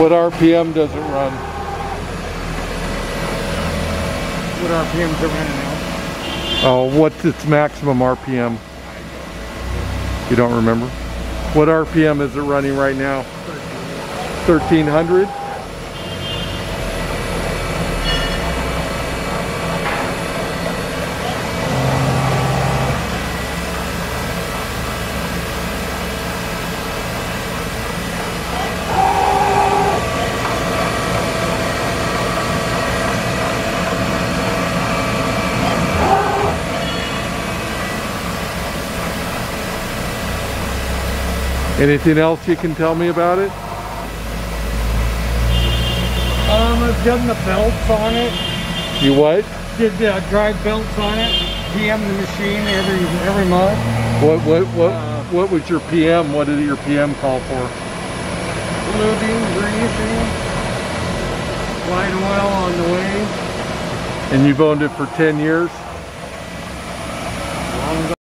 What RPM does it run? What RPM is it running now? Oh, what's its maximum RPM? You don't remember? What RPM is it running right now? 1300? Anything else you can tell me about it? I've done the belts on it. You what? Did the drive belts on it. PM the machine every month. What was your PM? What did your PM call for? Lubing, greasing, light oil on the way. And you've owned it for 10 years?